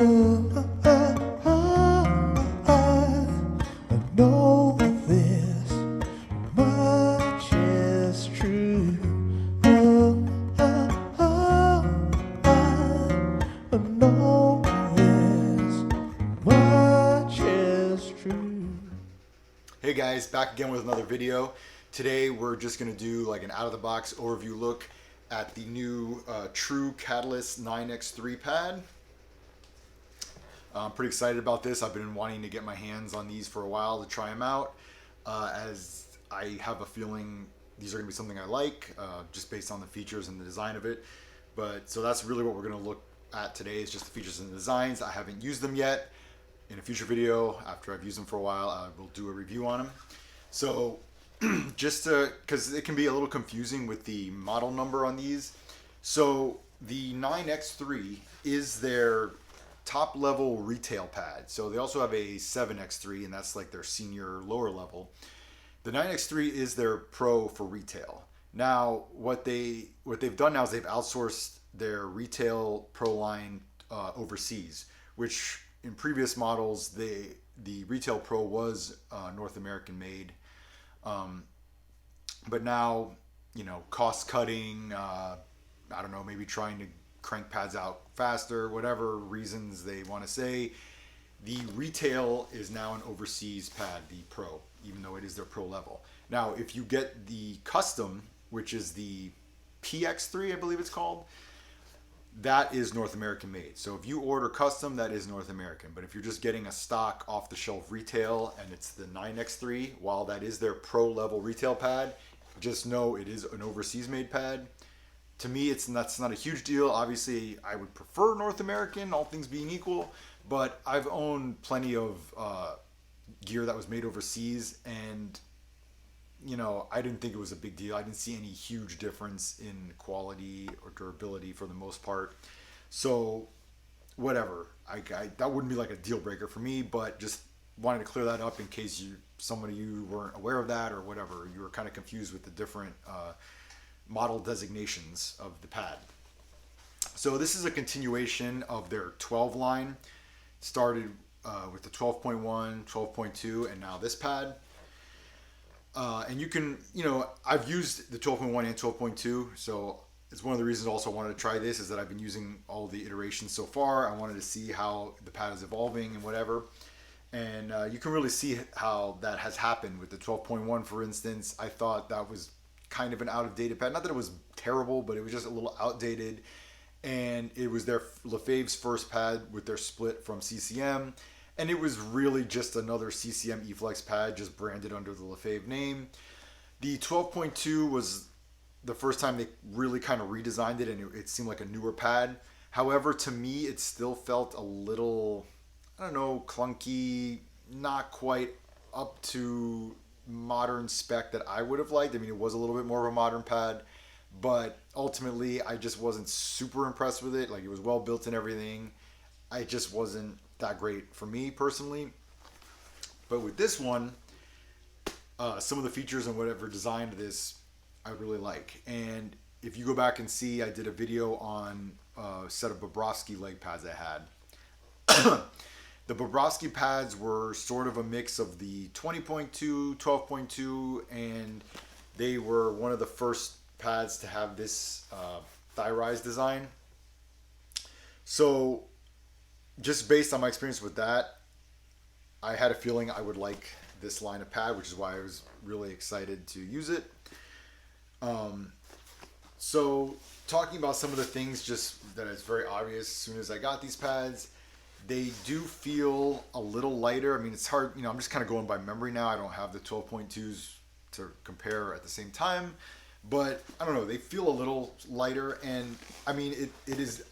know this much is true. I know this much is true. Hey guys, back again with another video. Today we're just going to do like an out-of-the-box overview look at the new True Catalyst 9X3 pad. I'm pretty excited about this. I've been wanting to get my hands on these for a while to try them out, as I have a feeling these are going to be something I like, just based on the features and the design of it. But so that's really what we're going to look at today, is just the features and the designs. I haven't used them yet. In a future video, after I've used them for a while, I will do a review on them. So just because it can be a little confusing with the model number on these. So the 9X3 is their top level retail pad. So they also have a 7X3, and that's like their senior lower level. The 9X3 is their pro for retail. Now what they've done now is they've outsourced their retail pro line overseas, which in previous models the retail pro was North American made, but now, you know, cost cutting, I don't know, maybe trying to crank pads out faster, whatever reasons they want to say, the retail is now an overseas pad, the pro, even though it is their pro level. Now if you get the custom, which is the PX3 I believe it's called, that is North American made. So if you order custom, that is North American. But if you're just getting a stock off the shelf retail and it's the 9X3, while that is their pro level retail pad, just know it is an overseas made pad. To me, that's not a huge deal. Obviously, I would prefer North American, all things being equal, but I've owned plenty of gear that was made overseas, and you know, I didn't think it was a big deal. I didn't see any huge difference in quality or durability for the most part. So whatever, that wouldn't be like a deal breaker for me, but just wanted to clear that up in case some of you weren't aware of that, or whatever, you were kind of confused with the different model designations of the pad. So this is a continuation of their 12 line. Started with the 12.1, 12.2, and now this pad. And you can, you know, I've used the 12.1 and 12.2, so it's one of the reasons also I wanted to try this, is that I've been using all the iterations so far. I wanted to see how the pad is evolving and whatever. And you can really see how that has happened with the 12.1, for instance. I thought that was kind of an out-of-date pad. Not that it was terrible, but it was just a little outdated. And it was their Lefebvre's first pad with their split from CCM. And it was really just another CCM E-Flex pad, just branded under the Lefebvre name. The 12.2 was the first time they really kind of redesigned it, and it seemed like a newer pad. However, to me, it still felt a little, I don't know, clunky, not quite up to modern spec that I would have liked. I mean, it was a little bit more of a modern pad, but ultimately, I just wasn't super impressed with it. Like, it was well built and everything. I just wasn't that great for me personally. But with this one, some of the features and whatever designed this, I really like. And if you go back and see, I did a video on a set of Bobrovsky leg pads I had. The Bobrovsky pads were sort of a mix of the 20.2, 12.2, and they were one of the first pads to have this thigh rise design. So just based on my experience with that, I had a feeling I would like this line of pad, which is why I was really excited to use it. So talking about some of the things just that is very obvious as soon as I got these pads, they do feel a little lighter. I mean, it's hard, you know, I'm just kind of going by memory now. I don't have the 12.2s to compare at the same time, but I don't know, they feel a little lighter. And I mean, it is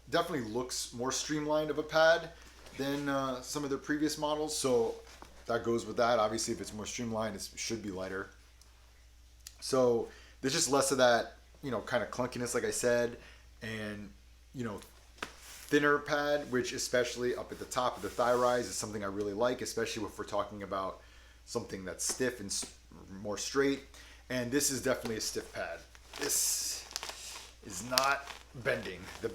definitely looks more streamlined of a pad than some of their previous models, so that goes with that. Obviously, if it's more streamlined, it should be lighter. So there's just less of that, you know, kind of clunkiness, like I said, and, you know, thinner pad, which especially up at the top of the thigh rise is something I really like, especially if we're talking about something that's stiff and more straight. And this is definitely a stiff pad. This is not bending. The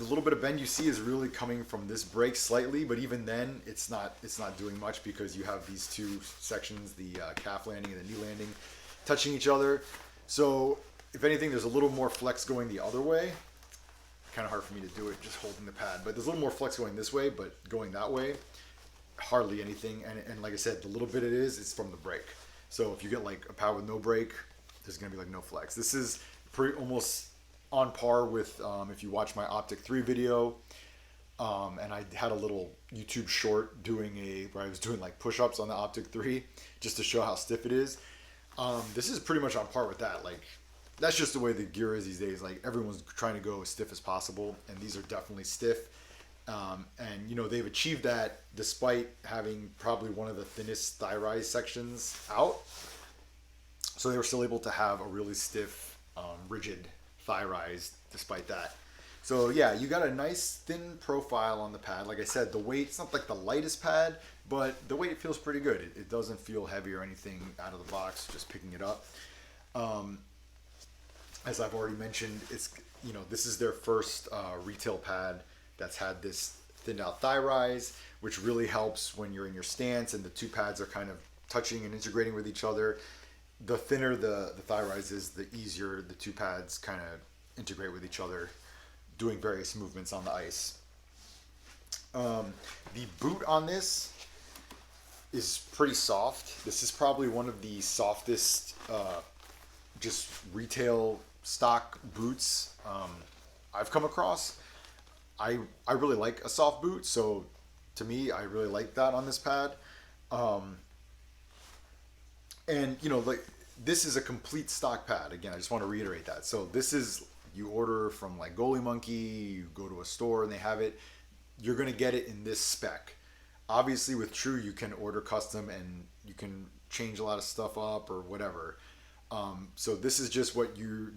little bit of bend you see is really coming from this brake slightly, but even then, it's not doing much because you have these two sections, the calf landing and the knee landing, touching each other. So if anything, there's a little more flex going the other way. Kind of hard for me to do it just holding the pad, but there's a little more flex going this way, but going that way, hardly anything. And like I said, the little bit it's from the brake. So if you get like a pad with no brake, there's gonna be like no flex. This is almost on par with if you watch my Optic 3 video, and I had a little YouTube short where I was doing like push-ups on the Optic 3 just to show how stiff it is. This is pretty much on par with that. Like, that's just the way the gear is these days. Like, everyone's trying to go as stiff as possible, and these are definitely stiff. And they've achieved that despite having probably one of the thinnest thigh rise sections out. So they were still able to have a really stiff, rigid thigh rise despite that. So yeah, you got a nice thin profile on the pad. Like I said, the weight, it's not like the lightest pad, but the weight feels pretty good. It doesn't feel heavy or anything out of the box, just picking it up. As I've already mentioned, this is their first retail pad that's had this thinned out thigh rise, which really helps when you're in your stance and the two pads are kind of touching and integrating with each other. The thinner the thigh rise is, the easier the two pads kind of integrate with each other, doing various movements on the ice. The boot on this is pretty soft. This is probably one of the softest just retail stock boots I've come across. I really like a soft boot, so to me, I really like that on this pad. And like, this is a complete stock pad. Again, I just want to reiterate that. So this is, you order from like Goalie Monkey, you go to a store and they have it. You're going to get it in this spec. Obviously with True, you can order custom and you can change a lot of stuff up or whatever. So this is just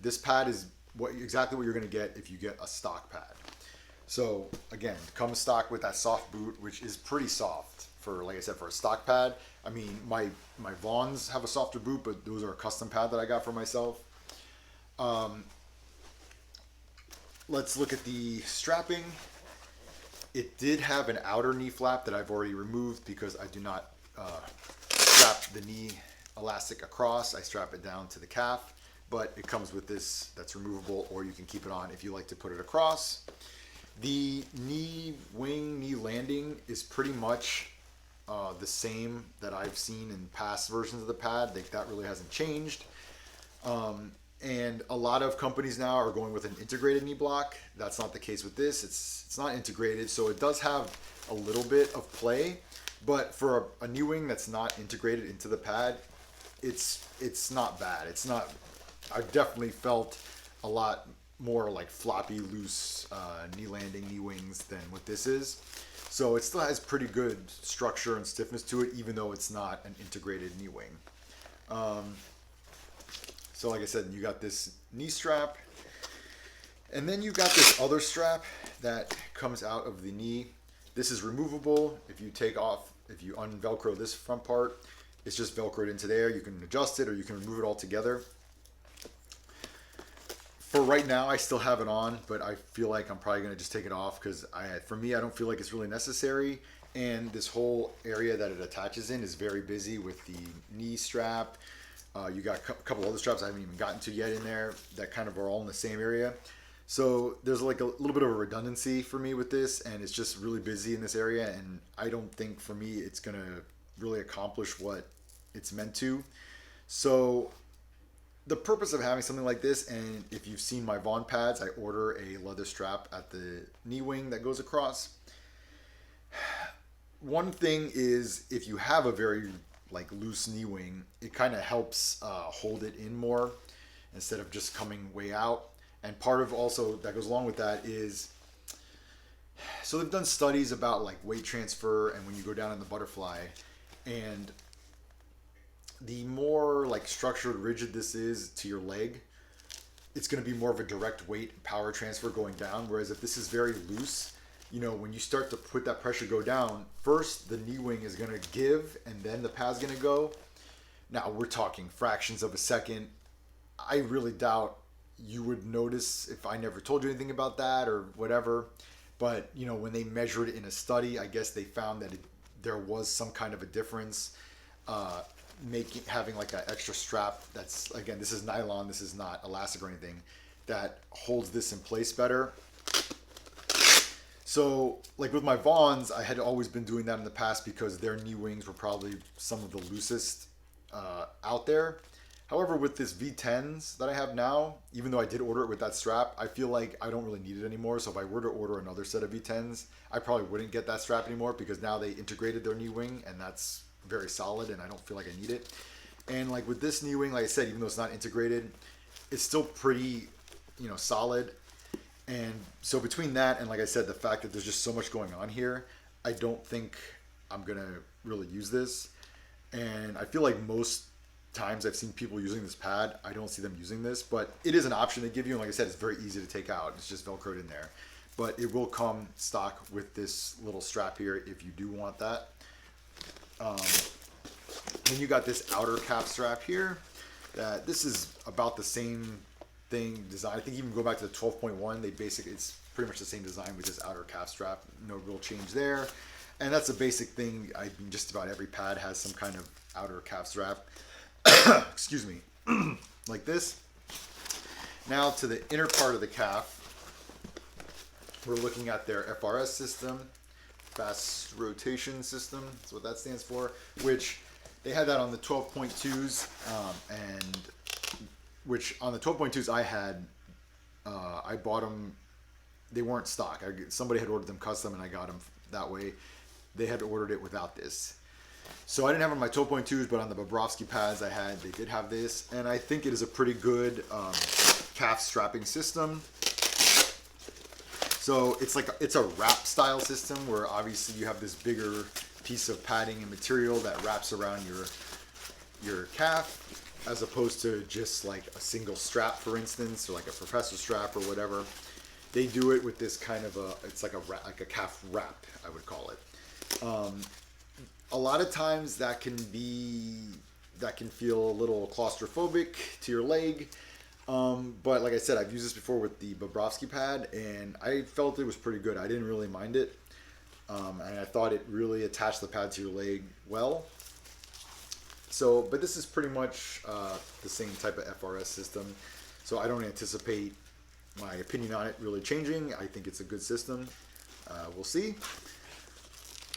this pad is exactly what you're going to get if you get a stock pad. So again, comes stock with that soft boot, which is pretty soft for, like I said, for a stock pad. I mean, my Vaughns have a softer boot, but those are a custom pad that I got for myself. Let's look at the strapping. It did have an outer knee flap that I've already removed because I do not strap the knee elastic across. I strap it down to the calf, but it comes with this that's removable, or you can keep it on if you like to put it across. The knee landing is pretty much the same that I've seen in past versions of the pad. That really hasn't changed. And a lot of companies now are going with an integrated knee block. That's not the case with this. It's not integrated, so it does have a little bit of play. But for a knee wing that's not integrated into the pad, it's not bad. It's not. I've definitely felt a lot more like floppy, loose knee landing knee wings than what this is. So it still has pretty good structure and stiffness to it, even though it's not an integrated knee wing. So like I said, you got this knee strap, and then you got this other strap that comes out of the knee. This is removable. If you unvelcro this front part, it's just velcroed into there. You can adjust it or you can remove it altogether. For right now, I still have it on, but I feel like I'm probably going to just take it off because for me, I don't feel like it's really necessary. And this whole area that it attaches in is very busy with the knee strap. You got a couple other straps I haven't even gotten to yet in there that kind of are all in the same area. So there's like a little bit of a redundancy for me with this, and it's just really busy in this area. And I don't think for me it's going to really accomplish what it's meant to. So the purpose of having something like this, and if you've seen my Vaughn pads, I order a leather strap at the knee wing that goes across. One thing is, if you have a very loose knee wing, it kind of helps hold it in more instead of just coming way out. And part of also that goes along with that is, so they've done studies about weight transfer and when you go down in the butterfly, and the more structured, rigid this is to your leg, it's going to be more of a direct weight power transfer going down. Whereas if this is very loose, when you start to put that pressure go down, first the knee wing is going to give and then the pad's going to go. Now we're talking fractions of a second. I really doubt you would notice if I never told you anything about that or whatever. But when they measured it in a study, I guess they found that there was some kind of a difference, having like an extra strap. That's, again, this is nylon. This is not elastic or anything, that holds this in place better. So, like with my Vaughns, I had always been doing that in the past because their knee wings were probably some of the loosest out there. However, with this V10s that I have now, even though I did order it with that strap, I feel like I don't really need it anymore. So if I were to order another set of V10s, I probably wouldn't get that strap anymore because now they integrated their knee wing and that's very solid and I don't feel like I need it. And like with this knee wing, like I said, even though it's not integrated, it's still pretty, solid. And so between that and, like I said, the fact that there's just so much going on here, I don't think I'm going to really use this. And I feel like most times I've seen people using this pad, I don't see them using this, but it is an option they give you. And like I said, it's very easy to take out. It's just Velcroed in there. But it will come stock with this little strap here if you do want that. Then you got this outer calf strap here. This is about the same thing design. I think even go back to the 12.1, it's pretty much the same design with this outer calf strap. No real change there. And that's a basic thing. I mean, just about every pad has some kind of outer calf strap. Excuse me. Like this. Now to the inner part of the calf, we're looking at their FRS system, fast rotation system. That's what that stands for, which they had that on the 12.2s, and which on the 12.2s I bought them. They weren't stock. Somebody had ordered them custom and I got them that way. They had ordered it without this. So I didn't have it on my 12.2s, but on the Bobrovsky pads they did have this. And I think it is a pretty good calf strapping system. So it's a wrap style system where obviously you have this bigger piece of padding and material that wraps around your calf, as opposed to just like a single strap, for instance, or like a professor strap or whatever. They do it with this kind of it's like a calf wrap, I would call it. A lot of times that can feel a little claustrophobic to your leg. But like I said, I've used this before with the Bobrovsky pad and I felt it was pretty good. I didn't really mind it. And I thought it really attached the pad to your leg well. So, but this is pretty much the same type of FRS system. So I don't anticipate my opinion on it really changing. I think it's a good system. We'll see.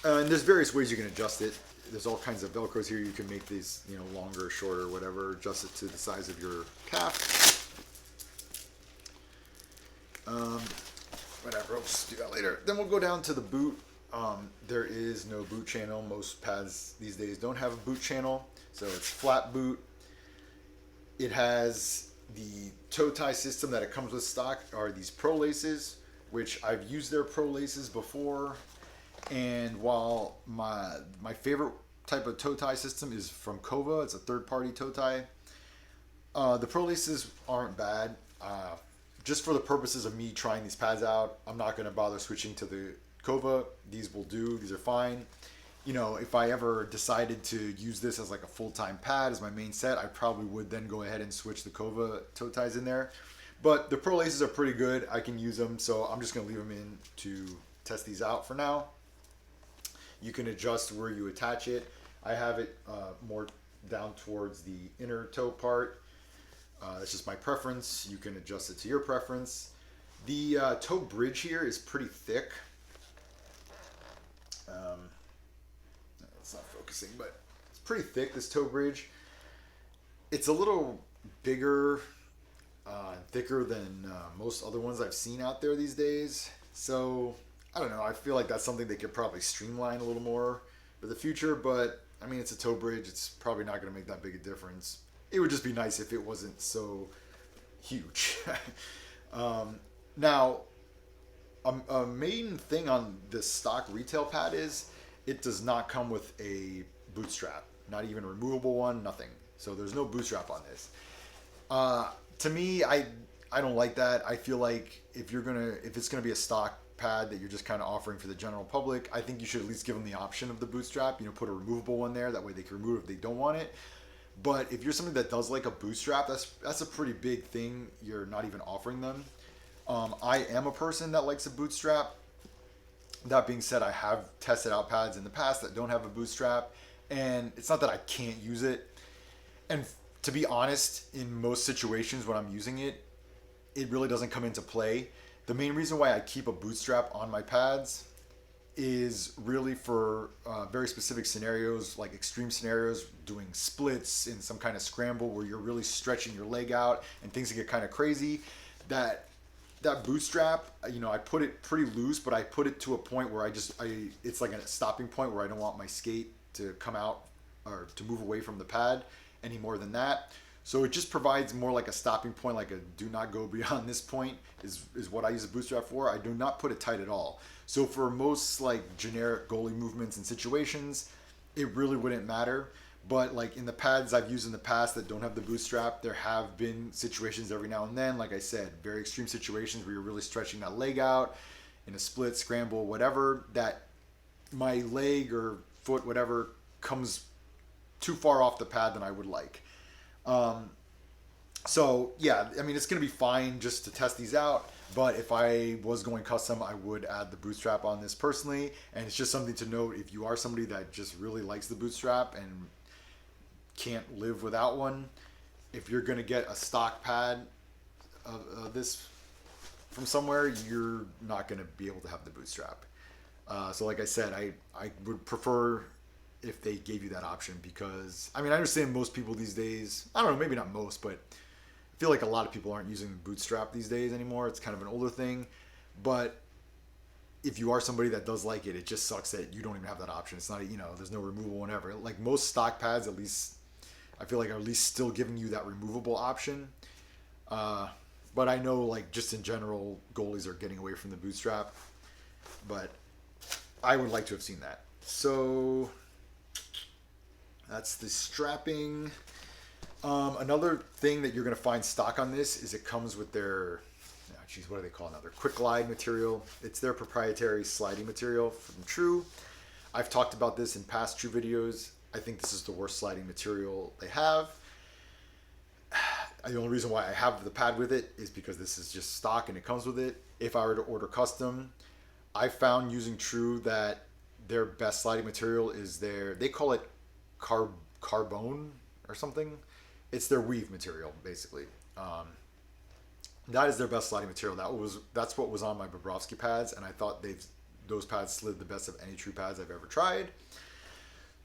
And there's various ways you can adjust it. There's all kinds of Velcros here. You can make these, longer, shorter, whatever. Adjust it to the size of your calf. Whatever, we'll just do that later. Then we'll go down to the boot. There is no boot channel. Most pads these days don't have a boot channel. So it's flat boot. It has the toe tie system that it comes with stock are these Pro Laces, which I've used their Pro Laces before. And while my favorite type of toe tie system is from Kova, it's a third-party toe tie. The Pro Laces aren't bad. Just for the purposes of me trying these pads out, I'm not going to bother switching to the Kova. These will do. These are fine. If I ever decided to use this as like a full-time pad as my main set, I probably would then go ahead and switch the Kova toe ties in there. But the Pro Laces are pretty good. I can use them, so I'm just going to leave them in to test these out for now. You can adjust where you attach it. I have it more down towards the inner toe part. That's just my preference. You can adjust it to your preference. The toe bridge here is pretty thick. It's not focusing, but it's pretty thick, this toe bridge. It's a little bigger and thicker than most other ones I've seen out there these days. So I don't know. I feel like that's something they could probably streamline a little more for the future. But I mean, it's a toe bridge. It's probably not going to make that big a difference. It would just be nice if it wasn't so huge. Now, a main thing on this stock retail pad is it does not come with a boot strap. Not even a removable one. Nothing. So there's no boot strap on this. To me, I don't like that. I feel like if it's gonna be a stock pad that you're just kind of offering for the general public, I think you should at least give them the option of the boot strap. Put a removable one there. That way they can remove it if they don't want it. But if you're somebody that does like a bootstrap, that's a pretty big thing. You're not even offering them. I am a person that likes a bootstrap. That being said, I have tested out pads in the past that don't have a bootstrap, and it's not that I can't use it. And to be honest, in most situations when I'm using it, it really doesn't come into play. The main reason why I keep a bootstrap on my pads is really for very specific scenarios, like extreme scenarios, doing splits in some kind of scramble where you're really stretching your leg out and things get kind of crazy. That bootstrap, I put it pretty loose, but I put it to a point where it's like a stopping point where I don't want my skate to come out or to move away from the pad any more than that. So it just provides more like a stopping point, like a do not go beyond this point is what I use a bootstrap for. I do not put it tight at all. So for most like generic goalie movements and situations, it really wouldn't matter. But like in the pads I've used in the past that don't have the bootstrap, there have been situations every now and then, like I said, very extreme situations where you're really stretching that leg out in a split, scramble, whatever, that my leg or foot, whatever, comes too far off the pad than I would like. So yeah, I mean, it's going to be fine just to test these out. But if I was going custom, I would add the bootstrap on this personally. And it's just something to note if you are somebody that just really likes the bootstrap and can't live without one. If you're going to get a stock pad of this from somewhere, you're not going to be able to have the bootstrap. So like I said, I would prefer if they gave you that option, because I mean, I understand most people these days, I don't know, maybe not most, but I feel like a lot of people aren't using bootstrap these days anymore. It's kind of an older thing. But if you are somebody that does like it, it just sucks that you don't even have that option. It's not, there's no removal whenever. Like most stock pads, at least, I feel like are at least still giving you that removable option. But I know, like, just in general, goalies are getting away from the bootstrap. But I would like to have seen that. So that's the strapping. Another thing that you're going to find stock on this is it comes with their, what do they call it now? Their Quick Glide material. It's their proprietary sliding material from True. I've talked about this in past True videos. I think this is the worst sliding material they have. The only reason why I have the pad with it is because this is just stock and it comes with it. If I were to order custom, I found using True that their best sliding material is they call it carbone or something. It's their weave material, basically. That is their best sliding material. That's what was on my Bobrovsky pads, and I thought those pads slid the best of any True pads I've ever tried.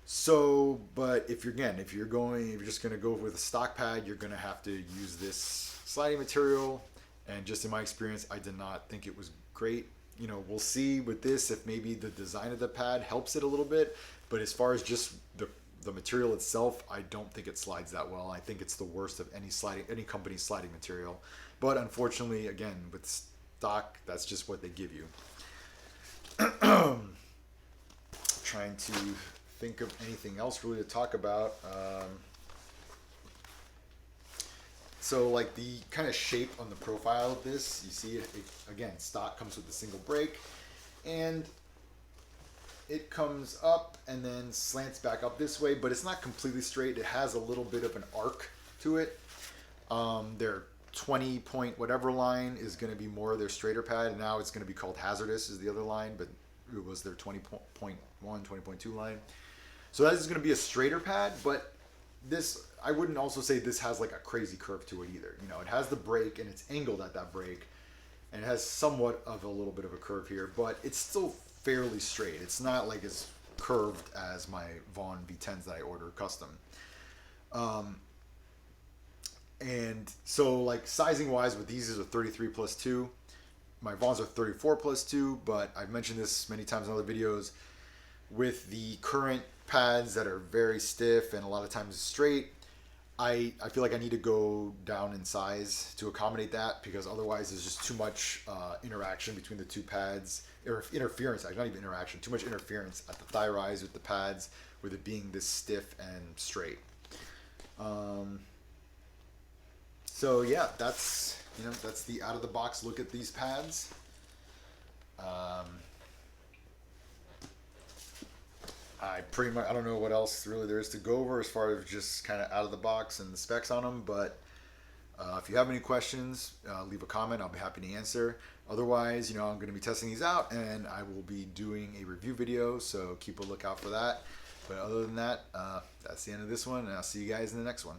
So, but if you're just going to go with a stock pad, you're going to have to use this sliding material. And just in my experience, I did not think it was great. We'll see with this if maybe the design of the pad helps it a little bit. But as far as just the material itself, I don't think it slides that well. I think it's the worst of any company's sliding material. But unfortunately, again, with stock, that's just what they give you. Trying to think of anything else really to talk about. So like the kind of shape on the profile of this, you see it again, stock comes with a single brake, and it comes up and then slants back up this way, but it's not completely straight. It has a little bit of an arc to it. Their 20 point whatever line is going to be more their straighter pad, and now it's going to be called Hazardous is the other line, but it was their 20.1, 20.2 line. So that is going to be a straighter pad, but this, I wouldn't also say this has like a crazy curve to it either. It has the brake and it's angled at that brake, and it has somewhat of a little bit of a curve here, but it's still fairly straight. It's not like as curved as my Vaughn V10s that I order custom. And so like sizing wise with these is a 33 plus 2. My Vaughns are 34 plus 2, but I've mentioned this many times in other videos. With the current pads that are very stiff and a lot of times straight, I feel like I need to go down in size to accommodate that, because otherwise there's just too much interaction between the two pads, or interference, actually, not even interaction, too much interference at the thigh rise with the pads, with it being this stiff and straight. So yeah, that's the out of the box look at these pads. I I don't know what else really there is to go over as far as just kind of out of the box and the specs on them. But if you have any questions, leave a comment. I'll be happy to answer. Otherwise, I'm going to be testing these out, and I will be doing a review video, so keep a lookout for that. But other than that, that's the end of this one, and I'll see you guys in the next one.